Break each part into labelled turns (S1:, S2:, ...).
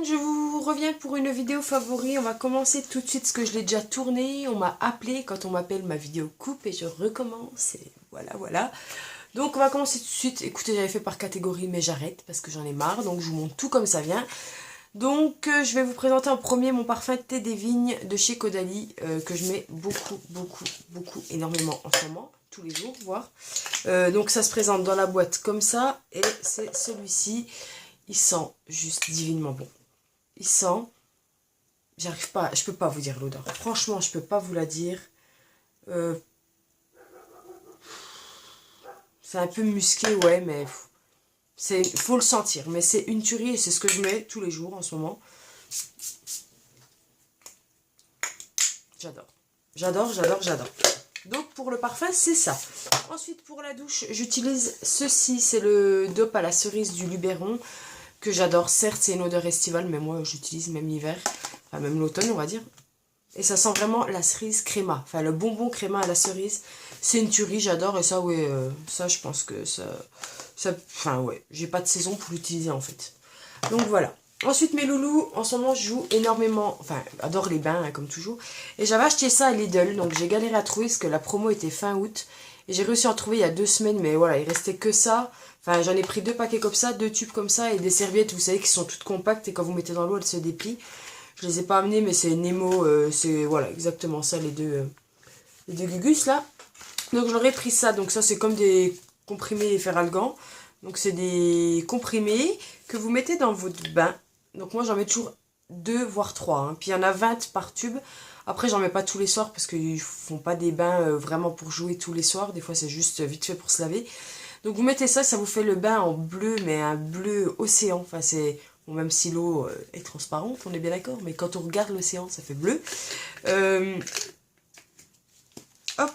S1: donc je vous reviens pour une vidéo favori. On va commencer tout de suite parce que je l'ai déjà tourné. On m'a appelé, quand on m'appelle ma vidéo coupe et je recommence. Et voilà. Donc on va commencer tout de suite. Écoutez, j'avais fait par catégorie mais j'arrête parce que j'en ai marre. Donc je vous montre tout comme ça vient. Donc je vais vous présenter en premier mon parfum thé des vignes de chez Caudalie que je mets beaucoup, énormément en ce moment. Tous les jours, voire. Donc ça se présente dans la boîte comme ça. Et c'est celui-ci. Il sent juste divinement bon. Il sent... J'arrive pas... Je peux pas vous dire l'odeur. Franchement, je peux pas vous la dire. C'est un peu musqué, ouais, mais... Faut le sentir. Mais c'est une tuerie et c'est ce que je mets tous les jours en ce moment. J'adore. Donc pour le parfum, c'est ça. Ensuite, pour la douche, j'utilise ceci. C'est le dope à la cerise du Luberon. Que j'adore. Certes, c'est une odeur estivale, mais moi, j'utilise même l'hiver. Enfin, même l'automne, on va dire. Et ça sent vraiment la cerise créma. Enfin, le bonbon créma à la cerise. C'est une tuerie, j'adore. Et ça, ouais, ça, je pense que ça... Enfin, ouais, j'ai pas de saison pour l'utiliser, en fait. Donc, voilà. Ensuite, mes loulous, en ce moment, je joue énormément... Enfin, j'adore les bains, hein, comme toujours. Et j'avais acheté ça à Lidl. Donc, j'ai galéré à trouver parce que la promo était fin août. Et j'ai réussi à en trouver il y a 2 semaines. Mais voilà, il restait que ça. Enfin, j'en ai pris 2 paquets comme ça, 2 tubes comme ça. Et des serviettes, vous savez, qui sont toutes compactes. Et quand vous mettez dans l'eau, elles se déplient. Je les ai pas amenées, mais c'est Nemo. C'est, voilà, exactement ça, les deux Gugus, là. Donc, j'aurais pris ça. Donc, ça, c'est comme des comprimés Feralgan. Donc, c'est des comprimés que vous mettez dans votre bain. Donc, moi, j'en mets toujours 2, voire 3. Hein. Puis, il y en a 20 par tube. Après, j'en mets pas tous les soirs parce qu'ils font pas des bains vraiment pour jouer tous les soirs. Des fois, c'est juste vite fait pour se laver. Donc, vous mettez ça, ça vous fait le bain en bleu, mais un bleu océan. Enfin, c'est... Bon, même si l'eau est transparente, on est bien d'accord. Mais quand on regarde l'océan, ça fait bleu. Hop.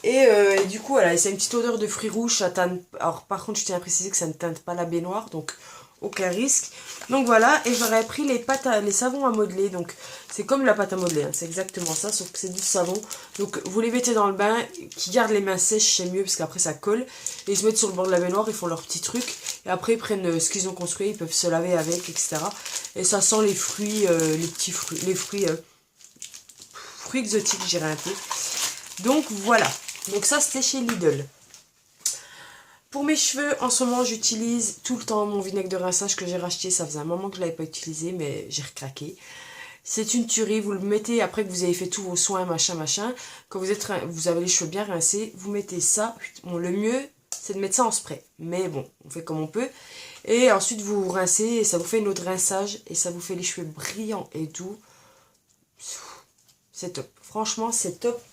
S1: Et du coup, voilà, c'est une petite odeur de fruits rouges. Ça teinte... Alors, par contre, je tiens à préciser que ça ne teinte pas la baignoire. Donc, aucun risque. Donc voilà, et j'aurais pris les savons à modeler. Donc c'est comme la pâte à modeler, hein. C'est exactement ça, sauf que c'est du savon. Donc vous les mettez dans le bain, qui gardent les mains sèches, c'est mieux parce qu'après ça colle. Et ils se mettent sur le bord de la baignoire, ils font leur petit truc. Et après ils prennent ce qu'ils ont construit, ils peuvent se laver avec, etc. Et ça sent les fruits, les petits fruits, les fruits exotiques, je dirais un peu. Donc voilà, donc ça c'était chez Lidl. Pour mes cheveux, en ce moment, j'utilise tout le temps mon vinaigre de rinçage que j'ai racheté. Ça faisait un moment que je ne l'avais pas utilisé, mais j'ai recraqué. C'est une tuerie. Vous le mettez après que vous avez fait tous vos soins, machin. Quand vous avez les cheveux bien rincés, vous mettez ça. Bon, le mieux, c'est de mettre ça en spray. Mais bon, on fait comme on peut. Et ensuite, vous rincez et ça vous fait une eau de rinçage. Et ça vous fait les cheveux brillants et doux. C'est top. Franchement, c'est top.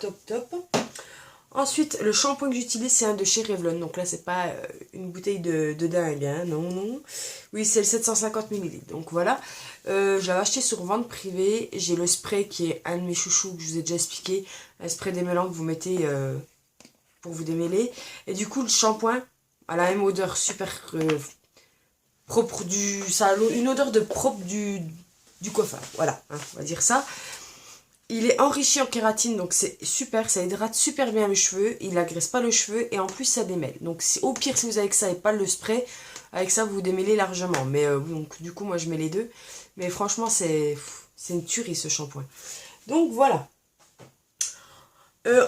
S1: Ensuite, le shampoing que j'utilise, c'est un de chez Revlon. Donc là, c'est pas une bouteille de dingue, hein, non. Oui, c'est le 750 ml. Donc voilà. Je l'avais acheté sur vente privée. J'ai le spray qui est un de mes chouchous que je vous ai déjà expliqué. Un spray démêlant que vous mettez pour vous démêler. Et du coup, le shampoing a la même odeur super propre du... Ça a une odeur de propre du coiffeur. Voilà, hein, on va dire ça. Il est enrichi en kératine, donc c'est super, ça hydrate super bien les cheveux, il n'agresse pas le cheveu et en plus ça démêle. Donc au pire si vous avez que ça et pas le spray, avec ça vous démêlez largement. Mais donc du coup moi je mets les deux. Mais franchement c'est une tuerie ce shampoing. Donc voilà.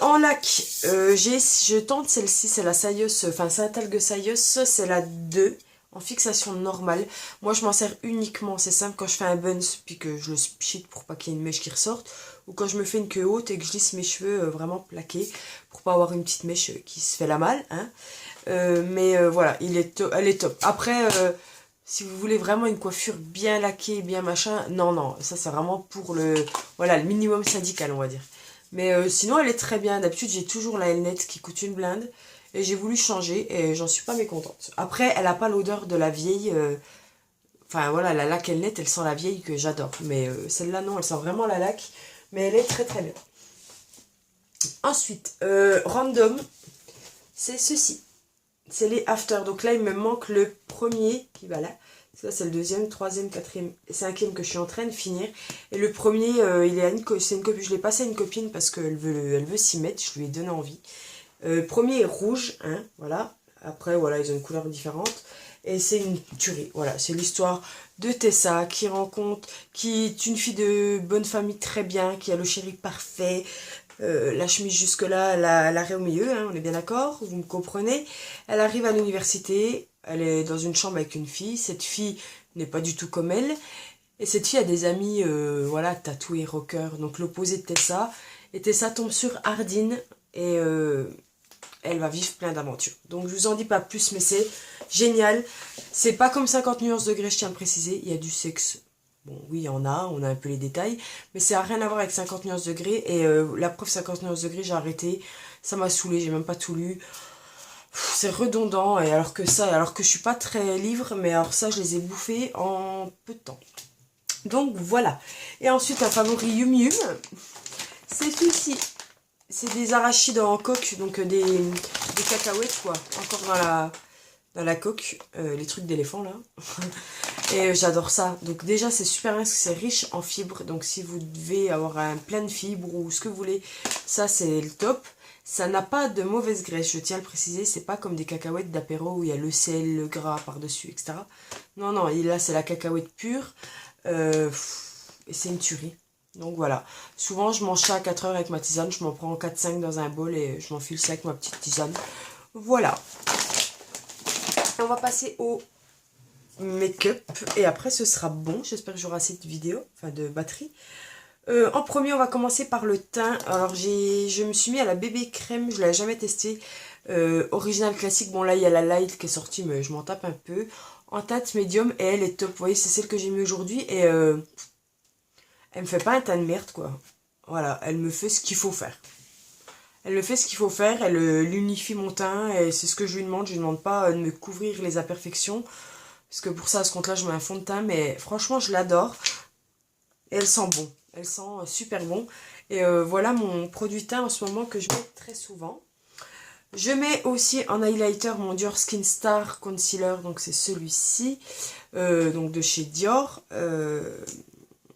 S1: En lac, je tente celle-ci, c'est la Sailleuse, enfin Saint-Algue Sailleuse, c'est la 2. En fixation normale. Moi, je m'en sers uniquement, c'est simple, quand je fais un buns, puis que je le pchite pour pas qu'il y ait une mèche qui ressorte, ou quand je me fais une queue haute et que je lisse mes cheveux vraiment plaqués, pour pas avoir une petite mèche qui se fait la malle. Hein. Voilà, elle est top. Après, si vous voulez vraiment une coiffure bien laquée, bien machin, non, ça c'est vraiment pour le minimum syndical, on va dire. Mais sinon, elle est très bien. D'habitude, j'ai toujours la Elnet qui coûte une blinde. Et j'ai voulu changer et j'en suis pas mécontente. Après, elle n'a pas l'odeur de la vieille. Enfin voilà, la laque Elnet, elle sent la vieille que j'adore. Mais celle-là, non, elle sent vraiment la laque. Mais elle est très bien. Ensuite, random, c'est ceci. C'est les after. Donc là, il me manque le premier qui va là. Ça, c'est le deuxième, troisième, quatrième, cinquième que je suis en train de finir. Et le premier, c'est une copine. Je l'ai passé à une copine parce qu'elle veut s'y mettre. Je lui ai donné envie. Premier est rouge, hein, voilà. Après, voilà, ils ont une couleur différente. Et c'est une tuerie. Voilà, c'est l'histoire de Tessa qui est une fille de bonne famille très bien, qui a le chéri parfait. La chemise jusque-là, l'arrêt au milieu, hein, on est bien d'accord, vous me comprenez. Elle arrive à l'université, elle est dans une chambre avec une fille. Cette fille n'est pas du tout comme elle. Et cette fille a des amis, voilà, tatoués, rockers, donc l'opposé de Tessa. Et Tessa tombe sur Hardin et elle va vivre plein d'aventures. Donc je vous en dis pas plus, mais c'est génial. C'est pas comme 50 nuances degrés, je tiens à le préciser, il y a du sexe. Bon, oui, il y en a, on a un peu les détails, mais ça n'a rien à voir avec 50 nuances degrés. Et la preuve 50 nuances degrés, j'ai arrêté. Ça m'a saoulé, j'ai même pas tout lu. C'est redondant, et alors que je suis pas très livre, mais alors ça, je les ai bouffés en peu de temps. Donc voilà. Et ensuite, un favori Yum Yum. C'est celui-ci. C'est des arachides en coque, donc des cacahuètes, quoi. Encore dans la coque, les trucs d'éléphant, là. Et j'adore ça. Donc déjà, c'est super bien parce que c'est riche en fibres. Donc si vous devez avoir un plein de fibres ou ce que vous voulez, ça, c'est le top. Ça n'a pas de mauvaise graisse, je tiens à le préciser. C'est pas comme des cacahuètes d'apéro où il y a le sel, le gras par-dessus, etc. Non, non, et là, c'est la cacahuète pure. Et c'est une tuerie. Donc voilà. Souvent, je mange ça à 4 heures avec ma tisane. Je m'en prends 4-5 dans un bol et je m'enfile ça avec ma petite tisane. Voilà. Et on va passer au make-up. Et après, ce sera bon. J'espère que j'aurai assez de vidéos, enfin de batterie. En premier, on va commencer par le teint. Alors, je me suis mis à la bébé crème. Je ne l'avais jamais testé. Original classique. Bon, là, il y a la light qui est sortie, mais je m'en tape un peu. En teinte médium. Et elle est top. Vous voyez, c'est celle que j'ai mis aujourd'hui. Et elle me fait pas un teint de merde, quoi. Voilà, elle me fait ce qu'il faut faire. Elle me fait ce qu'il faut faire. Elle unifie mon teint. Et c'est ce que je lui demande. Je lui demande pas de me couvrir les imperfections. Parce que pour ça, à ce compte-là, je mets un fond de teint. Mais franchement, je l'adore. Et elle sent bon. Elle sent super bon. Et voilà mon produit teint en ce moment que je mets très souvent. Je mets aussi en highlighter mon Dior Skin Star Concealer. Donc c'est celui-ci. Donc de chez Dior.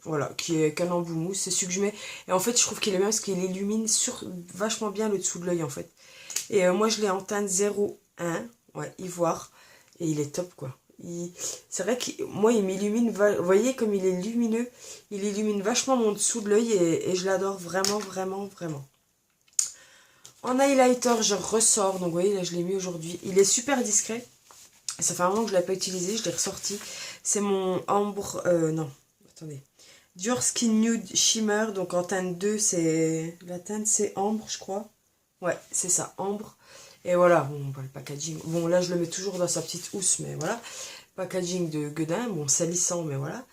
S1: Voilà, qui est Calembour mousse. C'est celui que je mets. Et en fait, je trouve qu'il est bien parce qu'il illumine vachement bien le dessous de l'œil en fait. Et moi, je l'ai en teinte 01. Ouais, ivoire. Et il est top quoi. C'est vrai que moi il m'illumine, vous voyez comme il est lumineux, il illumine vachement mon dessous de l'œil et je l'adore vraiment, vraiment, vraiment. En highlighter, je ressors, donc vous voyez là je l'ai mis aujourd'hui, il est super discret, ça fait un moment que je ne l'ai pas utilisé, je l'ai ressorti, c'est mon ambre, non, attendez, Dior Skin Nude Shimmer, donc en teinte 2, la teinte c'est ambre je crois, ouais c'est ça, ambre. Et voilà, bon, le packaging, bon là je le mets toujours dans sa petite housse, mais voilà, packaging de Guedin, bon salissant, mais voilà.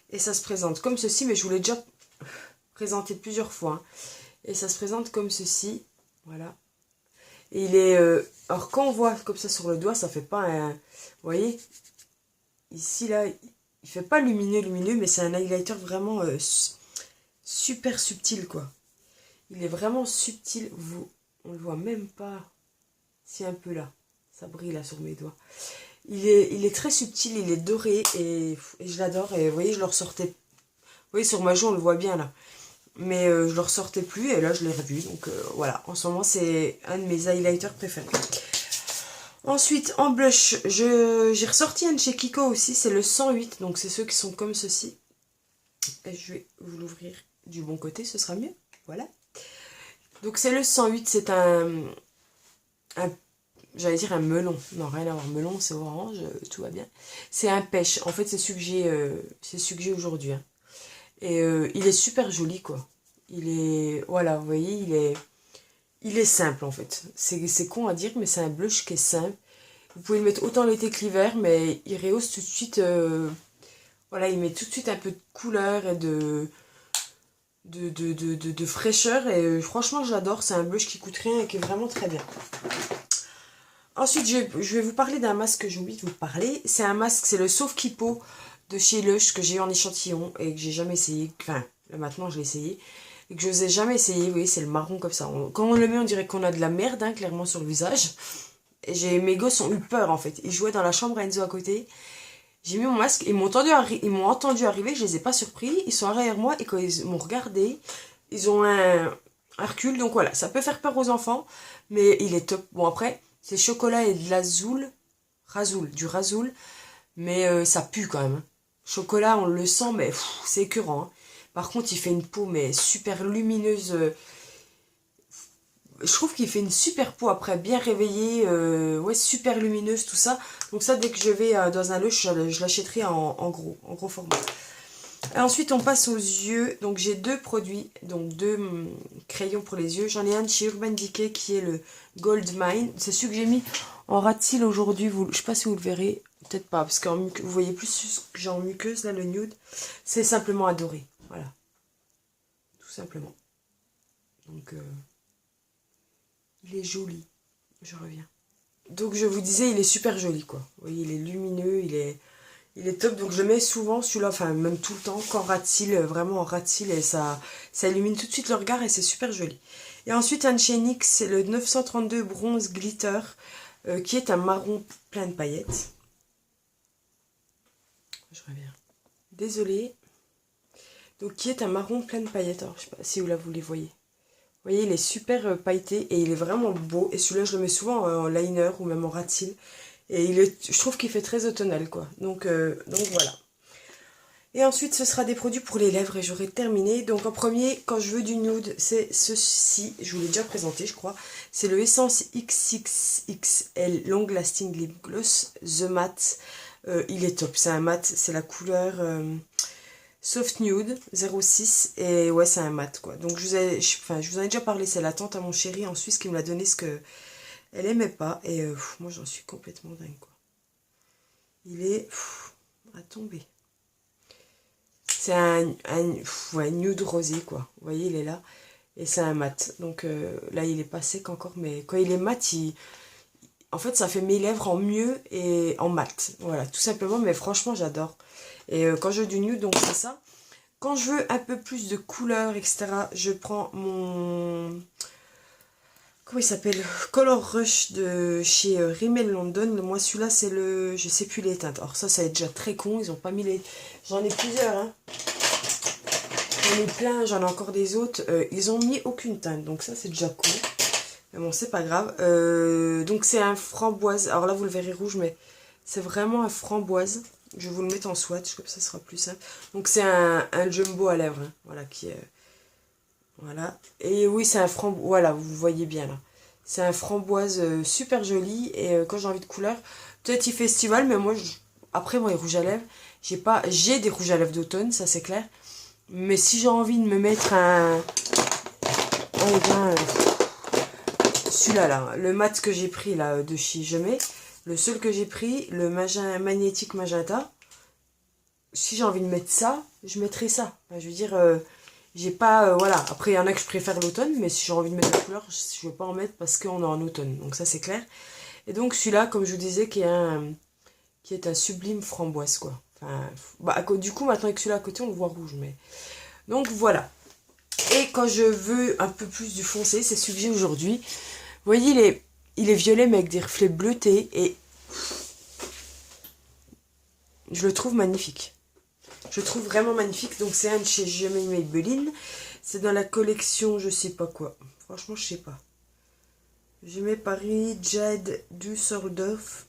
S1: Et ça se présente comme ceci, mais je vous l'ai déjà présenté plusieurs fois. Hein. Et ça se présente comme ceci, voilà. Et il est, alors quand on voit comme ça sur le doigt, ça fait pas un, vous voyez, ici là, il fait pas lumineux, mais c'est un highlighter vraiment super subtil quoi. Il est vraiment subtil, on le voit même pas. Si un peu là, ça brille là sur mes doigts. Il est très subtil, il est doré et je l'adore. Et vous voyez, je le ressortais. Vous voyez, sur ma joue, on le voit bien là. Mais je le ressortais plus et là, je l'ai revu. Donc voilà, en ce moment, c'est un de mes highlighters préférés. Ensuite, en blush, j'ai ressorti un de chez Kiko aussi. C'est le 108, donc c'est ceux qui sont comme ceci. Et je vais vous l'ouvrir du bon côté, ce sera mieux. Voilà. Donc c'est le 108, c'est j'allais dire un melon, non rien à voir, melon c'est orange, tout va bien. C'est un pêche, en fait c'est celui que j'ai aujourd'hui. Hein. Et il est super joli quoi. Il est, voilà, vous voyez, il est simple en fait. C'est con à dire, mais c'est un blush qui est simple. Vous pouvez le mettre autant l'été que l'hiver, mais il rehausse tout de suite, voilà, il met tout de suite un peu de couleur et de fraîcheur. Et franchement j'adore, c'est un blush qui coûte rien et qui est vraiment très bien. Ensuite, je vais vous parler d'un masque que j'ai oublié de vous parler. C'est un masque, c'est le Sauve Kipo de chez Lush que j'ai eu en échantillon et que j'ai jamais essayé. Enfin, là maintenant je l'ai essayé. Et que je n'osais jamais essayer. Vous voyez, c'est le marron comme ça. Quand on le met, on dirait qu'on a de la merde, hein, clairement, sur le visage. Et mes gosses ont eu peur en fait. Ils jouaient dans la chambre à Enzo à côté. J'ai mis mon masque, ils m'ont entendu arriver, je les ai pas surpris. Ils sont derrière moi et quand ils m'ont regardé, ils ont un recul. Donc voilà, ça peut faire peur aux enfants, mais il est top. Bon après. C'est chocolat et de l'azoul du rasoul, mais ça pue quand même. Chocolat, on le sent, mais c'est écœurant. Hein. Par contre, il fait une peau mais super lumineuse. Je trouve qu'il fait une super peau après, bien réveillée, ouais, super lumineuse, tout ça. Donc ça, dès que je vais dans un lush, je l'achèterai en gros format. Et ensuite, on passe aux yeux. Donc j'ai deux produits, donc deux crayons pour les yeux. J'en ai un de chez Urban Decay qui est le Gold Mine. C'est celui que j'ai mis en ras de cils aujourd'hui. Je ne sais pas si vous le verrez, peut-être pas, parce que vous voyez plus ce que j'ai en muqueuse, là, le nude. C'est simplement adoré, voilà. Tout simplement. Donc... il est joli. Je reviens. Donc je vous disais, il est super joli quoi. Vous voyez, il est lumineux, il est top. Donc je le mets souvent celui-là, enfin même tout le temps, qu'en ras de cils, vraiment en ras de cils. Et ça illumine tout de suite le regard et c'est super joli. Et ensuite un de chez NYX, c'est le 932 Bronze Glitter, qui est un marron plein de paillettes. Je reviens. Désolée. Donc qui est un marron plein de paillettes. Alors je sais pas si vous les voyez. Vous voyez, il est super pailleté et il est vraiment beau. Et celui-là, je le mets souvent en liner ou même en ras de cils. Et je trouve qu'il fait très automnal, quoi. Donc voilà. Et ensuite, ce sera des produits pour les lèvres et j'aurai terminé. Donc en premier, quand je veux du nude, c'est ceci. Je vous l'ai déjà présenté, je crois. C'est le Essence XXXL Long Lasting Lip Gloss The Matte. Il est top. C'est un mat. C'est la couleur... Soft Nude 06 et ouais c'est un mat quoi. Donc je vous en ai déjà parlé, c'est la tante à mon chéri en Suisse qui me l'a donné ce que elle aimait pas et moi j'en suis complètement dingue quoi. Il est à tomber. C'est un nude rosé quoi. Vous voyez il est là et c'est un mat. Donc là il est pas sec encore mais quand il est mat en fait ça fait mes lèvres en mieux et en mat. Voilà tout simplement mais franchement j'adore. Et quand je veux du nude, donc c'est ça. Quand je veux un peu plus de couleur, etc., je prends mon... Comment il s'appelle? Color Rush de chez Rimmel London. Moi, celui-là, c'est le... Je sais plus les teintes. Alors ça va être déjà très con. Ils ont pas mis les... J'en ai plusieurs, hein. J'en ai plein, j'en ai encore des autres. Ils ont mis aucune teinte. Donc ça, c'est déjà con. Mais bon, c'est pas grave. Donc c'est un framboise. Alors là, vous le verrez rouge, mais c'est vraiment un framboise. Je vais vous le mettre en swatch, comme ça sera plus simple. Donc c'est un jumbo à lèvres, hein, voilà, qui est... Voilà. Et oui, c'est un framboise, voilà, vous voyez bien là. C'est un framboise super joli, et quand j'ai envie de couleur, peut-être il festival, mais moi, après, moi, les rouges à lèvres, j'ai des rouges à lèvres d'automne, ça c'est clair. Mais si j'ai envie de me mettre celui-là, là, le mat que j'ai pris là, de chez Je mets, le seul que j'ai pris, le magnétique magenta, si j'ai envie de mettre ça, je mettrai ça. Enfin, je veux dire, j'ai pas... voilà, après il y en a que je préfère l'automne, mais si j'ai envie de mettre la couleur, je ne vais pas en mettre parce qu'on est en automne. Donc ça c'est clair. Et donc celui-là, comme je vous disais, qui est un sublime framboise, quoi. Enfin, du coup, maintenant avec celui-là à côté, on le voit rouge. Mais... Donc voilà. Et quand je veux un peu plus du foncé, c'est celui que j'ai aujourd'hui. Vous voyez, il est violet mais avec des reflets bleutés et je le trouve magnifique. Je le trouve vraiment magnifique. Donc c'est un de chez Je mets Maybelline. C'est dans la collection je sais pas quoi. Franchement je sais pas. Je mets Paris Jade Düsseldorf.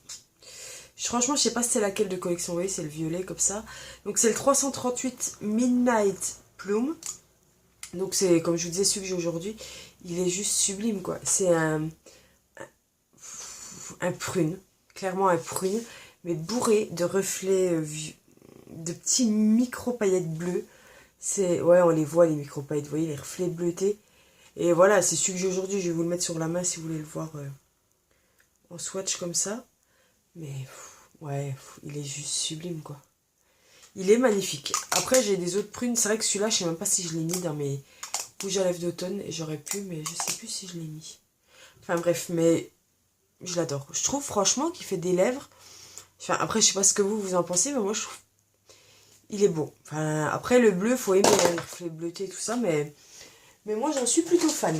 S1: Franchement je sais pas si c'est laquelle de collection. Vous voyez c'est le violet comme ça. Donc c'est le 338 Midnight Plume. Donc c'est comme je vous disais celui que j'ai aujourd'hui. Il est juste sublime quoi. C'est un prune, clairement un prune, mais bourré de reflets, de petits micro-paillettes bleues. Ouais, on les voit les micro-paillettes, vous voyez, les reflets bleutés. Et voilà, c'est celui que j'ai aujourd'hui, je vais vous le mettre sur la main si vous voulez le voir en swatch comme ça. Mais, ouais, il est juste sublime, quoi. Il est magnifique. Après, j'ai des autres prunes, c'est vrai que celui-là, je sais même pas si je l'ai mis dans mes rouges à lèvres d'automne, et j'aurais pu, mais je sais plus si je l'ai mis. Enfin bref, mais... je l'adore. Je trouve franchement qu'il fait des lèvres. Enfin, après, je sais pas ce que vous en pensez, mais moi, je trouve... il est beau. Enfin, après, le bleu, faut aimer les reflets bleutés et tout ça, mais moi, j'en suis plutôt fan.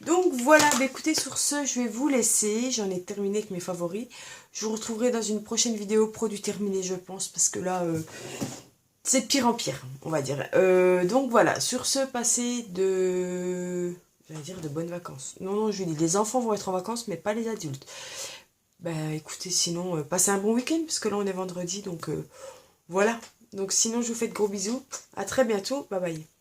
S1: Donc, voilà. Bah, écoutez, sur ce, je vais vous laisser. J'en ai terminé avec mes favoris. Je vous retrouverai dans une prochaine vidéo produit terminé, je pense, parce que là, c'est de pire en pire, on va dire. Donc, voilà. Sur ce, passez de... j'allais dire de bonnes vacances. Non, je dis, les enfants vont être en vacances, mais pas les adultes. Bah écoutez, sinon, passez un bon week-end, parce que là on est vendredi, donc voilà. Donc sinon, je vous fais de gros bisous. À très bientôt. Bye bye.